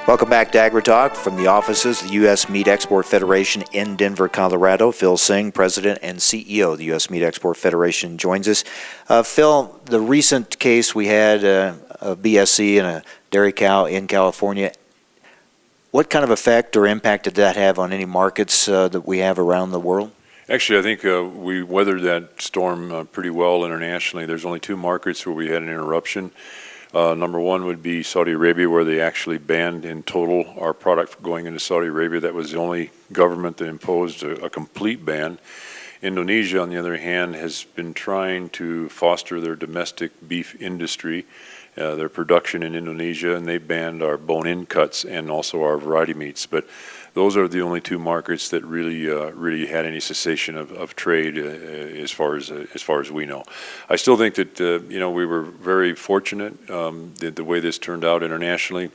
Welcome back to AgriTalk from the offices of the U.S. Meat Export Federation in Denver, Colorado. Phil Seng, President and CEO of the U.S. Meat Export Federation, joins us. Phil, the recent case we had of BSE and a dairy cow in California, what kind of effect or impact did that have on any markets that we have around the world? Actually, I think we weathered that storm pretty well internationally. There's only two markets where we had an interruption. Number one would be Saudi Arabia, where they actually banned in total our product going into Saudi Arabia. That was the only government that imposed a complete ban. Indonesia, on the other hand, has been trying to foster their domestic beef industry, their production in Indonesia, and they banned our bone-in cuts and also our variety meats. But those are the only two markets that really had any cessation of trade as far as we know. I still think that we were very fortunate the way this turned out internationally.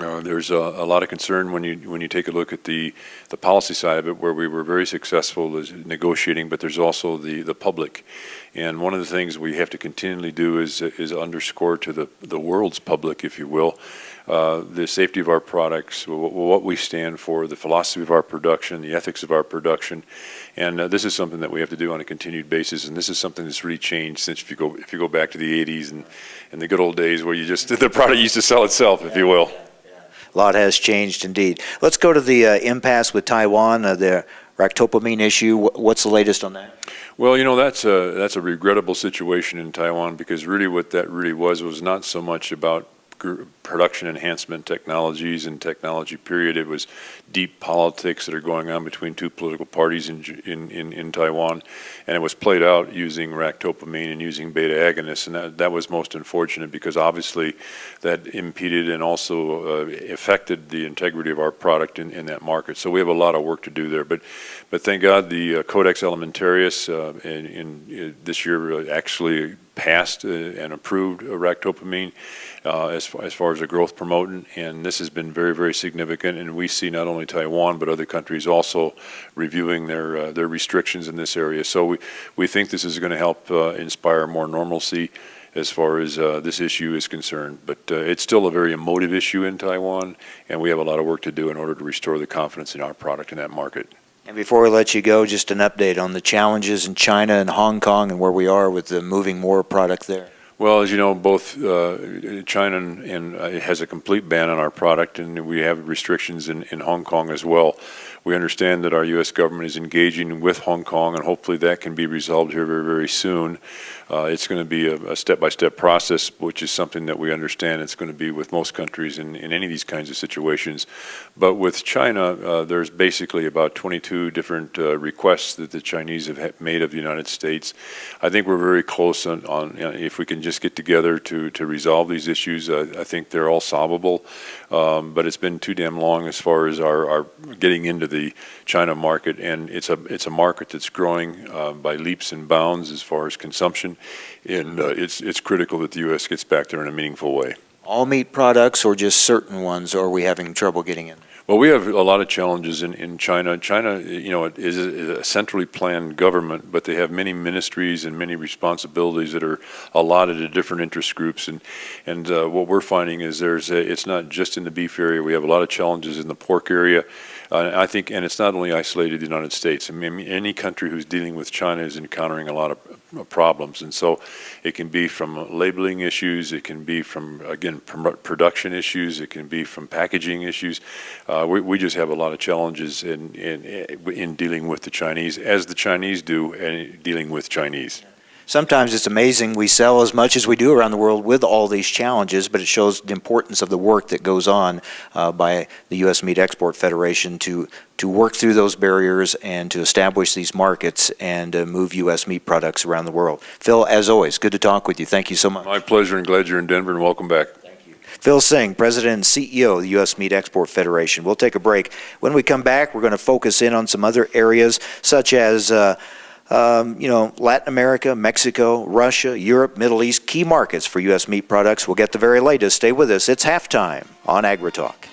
There's a lot of concern when you take a look at the policy side of it, where we were very successful as negotiating, but there's also the public. And one of the things we have to continually do is underscore to the world's public, if you will, the safety of our products, what we stand for, the philosophy of our production, the ethics of our production, and this is something that we have to do on a continued basis. And this is something that's really changed since if you go back to the 80s and the good old days where the product used to sell itself, if you will. A lot has changed indeed. Let's go to the impasse with Taiwan, the ractopamine issue. What's the latest on that? Well, that's a regrettable situation in Taiwan, because really what that really was not so much about production enhancement technologies and technology period. It was deep politics that are going on between two political parties in Taiwan, and it was played out using ractopamine and using beta agonists, and that was most unfortunate, because obviously that impeded and also affected the integrity of our product in that market. So we have a lot of work to do there, but thank God the Codex Alimentarius in this year actually passed and approved ractopamine as far as a growth promotant, and this has been very, very significant. And we see not only Taiwan but other countries also reviewing their restrictions in this area. So we think this is going to help inspire more normalcy as far as this issue is concerned. But it's still a very emotive issue in Taiwan, and we have a lot of work to do in order to restore the confidence in our product in that market. And before we let you go, just an update on the challenges in China and Hong Kong and where we are with the moving more product there. Well, as you know, both China and has a complete ban on our product, and we have restrictions in Hong Kong as well. We understand that our U.S. government is engaging with Hong Kong, and hopefully that can be resolved here very, very soon. It's going to be a step-by-step process, which is something that we understand it's going to be with most countries in any of these kinds of situations. But with China, there's basically about 22 different requests that the Chinese have made of the United States. I think we're very close on if we can just get together to resolve these issues. I think they're all solvable, but it's been too damn long as far as our getting into the China market, and it's a market that's growing by leaps and bounds as far as consumption, and it's critical that the U.S. gets back there in a meaningful way. All meat products or just certain ones, or are we having trouble getting in? Well, we have a lot of challenges in China. China, is a centrally planned government, but they have many ministries and many responsibilities that are allotted to different interest groups. And what we're finding is it's not just in the beef area. We have a lot of challenges in the pork area. I think, and it's not only isolated to the United States. I mean, any country who's dealing with China is encountering a lot of problems, and so it can be from labeling issues, it can be from, again, production issues, it can be from packaging issues. We just have a lot of challenges in dealing with the Chinese, as the Chinese do, and dealing with Chinese. Sometimes it's amazing we sell as much as we do around the world with all these challenges, but it shows the importance of the work that goes on by the U.S. Meat Export Federation to work through those barriers and to establish these markets and move U.S. meat products around the world. Phil, as always, good to talk with you. Thank you so much. My pleasure, and glad you're in Denver, and welcome back. Phil Seng, President and CEO of the U.S. Meat Export Federation. We'll take a break. When we come back, we're going to focus in on some other areas such as Latin America, Mexico, Russia, Europe, Middle East, key markets for U.S. meat products. We'll get the very latest. Stay with us. It's halftime on AgriTalk.